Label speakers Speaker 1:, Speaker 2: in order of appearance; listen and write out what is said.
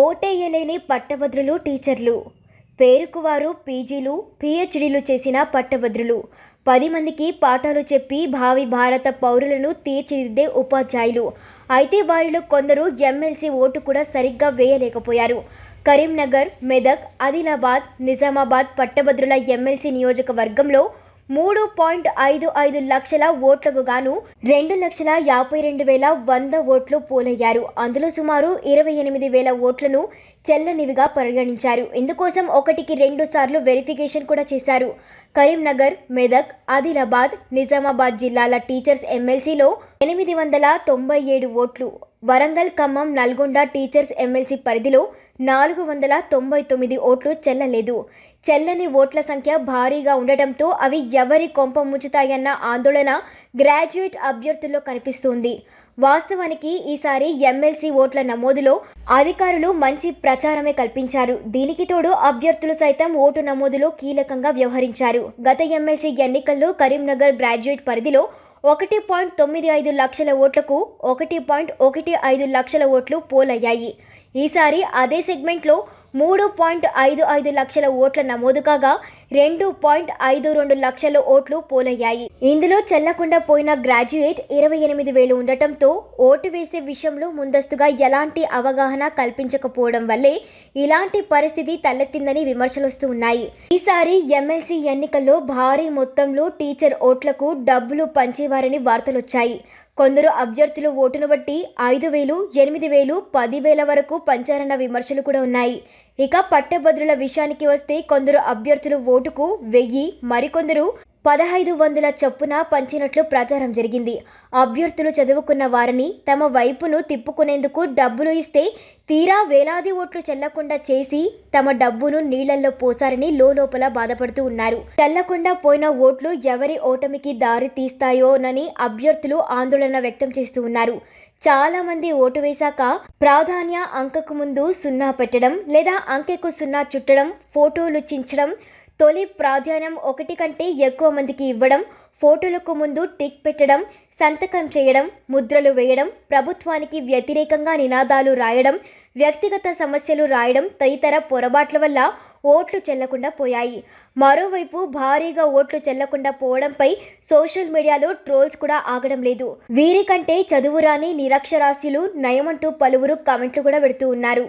Speaker 1: ఓటేయలేని పట్టభద్రులు టీచర్లు. పేరుకు వారు పీజీలు, పీహెచ్డీలు చేసిన పట్టభద్రులు. 10 మందికి పాఠాలు చెప్పి భావి భారత పౌరులను తీర్చిదిద్దే ఉపాధ్యాయులు. అయితే వారిలో కొందరు ఎమ్మెల్సీ ఓటు కూడా సరిగ్గా వేయలేకపోయారు. కరీంనగర్, మెదక్, ఆదిలాబాద్, నిజామాబాద్ పట్టభద్రుల ఎమ్మెల్సీ నియోజకవర్గంలో 3.55 లక్షల ఓట్లకు గాను 2,52,100 ఓట్లు పోలయ్యారు. అందులో సుమారు 28,000 ఓట్లను చెల్లనివిగా పరిగణించారు. ఇందుకోసం 1కి 2 సార్లు వెరిఫికేషన్ కూడా చేశారు. కరీంనగర్, మెదక్, ఆదిలాబాద్, నిజామాబాద్ జిల్లాల టీచర్స్ ఎమ్మెల్సీలో 897 ఓట్లు, వరంగల్, ఖమ్మం, నల్గొండ టీచర్స్ ఎమ్మెల్సీ పరిధిలో 499 ఓట్లు చెల్లలేదు. చెల్లని ఓట్ల సంఖ్య భారీగా ఉండటంతో అవి ఎవరి కొంప ముంచుతాయన్న ఆందోళన గ్రాడ్యుయేట్ అభ్యర్థుల్లో కనిపిస్తోంది. వాస్తవానికి ఈసారి ఎమ్మెల్సీ ఓట్ల నమోదులో అధికారులు మంచి ప్రచారమే కల్పించారు. దీనికి తోడు అభ్యర్థులు సైతం ఓటు నమోదులో కీలకంగా వ్యవహరించారు. గత ఎమ్మెల్సీ ఎన్నికల్లో కరీంనగర్ గ్రాడ్యుయేట్ పరిధిలో 1.95 లక్షల ఓట్లకు 1.15 లక్షల ఓట్లు పోలయ్యాయి. ఈసారి అదే సెగ్మెంట్లో 3.55 లక్షల ఓట్ల నమోదు కాగా 2.52 లక్షల ఓట్లు పోలయ్యాయి. ఇందులో చెల్లకుండా పోయిన గ్రాడ్యుయేట్ 28,000 ఉండటంతో ఓటు వేసే విషయంలో ముందస్తుగా ఎలాంటి అవగాహన కల్పించకపోవడం వల్లే ఇలాంటి పరిస్థితి తలెత్తిందని విమర్శలొస్తూ ఉన్నాయి. ఈసారి ఎమ్మెల్సీ ఎన్నికల్లో భారీ మొత్తంలో టీచర్ ఓట్లకు డబ్బులు పంచేవారని వార్తలొచ్చాయి. కొందరు అభ్యర్థులు ఓటును బట్టి 5,000, 8,000, 10,000 వరకు పంచారన్న విమర్శలు కూడా ఉన్నాయి. ఇక పట్టభద్రుల విషయానికి వస్తే కొందరు అభ్యర్థులు ఓటుకు 1,000, మరికొందరు 1,500 చొప్పున పంచినట్లు ప్రచారం జరిగింది. అభ్యర్థులు చదువుకున్న వారిని తమ వైపును తిప్పుకునేందుకు డబ్బులు ఇస్తే తీరా వేలాది ఓట్లు చెల్లకుండా చేసి తమ డబ్బును నీళ్లలో పోసారని లోపల బాధపడుతూ ఉన్నారు. చెల్లకుండా పోయిన ఓట్లు ఎవరి ఓటమికి దారి తీస్తాయోనని అభ్యర్థులు ఆందోళన వ్యక్తం చేస్తూ ఉన్నారు. చాలా మంది ఓటు వేశాక ప్రాధాన్య అంకెకు ముందు 0 పెట్టడం లేదా అంకెకు 0 చుట్టడం, ఫోటోలు చించడం, తొలి ప్రాధాన్యం 1 కంటే ఎక్కువ మందికి ఇవ్వడం, ఫోటోలకు ముందు టిక్ పెట్టడం, సంతకం చేయడం, ముద్రలు వేయడం, ప్రభుత్వానికి వ్యతిరేకంగా నినాదాలు రాయడం, వ్యక్తిగత సమస్యలు రాయడం తదితర పొరపాట్ల వల్ల ఓట్లు చెల్లకుండా పోయాయి. మరోవైపు భారీగా ఓట్లు చెల్లకుండా పోవడంపై సోషల్ మీడియాలో ట్రోల్స్ కూడా ఆగడం లేదు. వీరికంటే చదువురాని నిరక్షరాస్యులు నయమంటూ పలువురు కామెంట్లు కూడా పెడుతూ ఉన్నారు.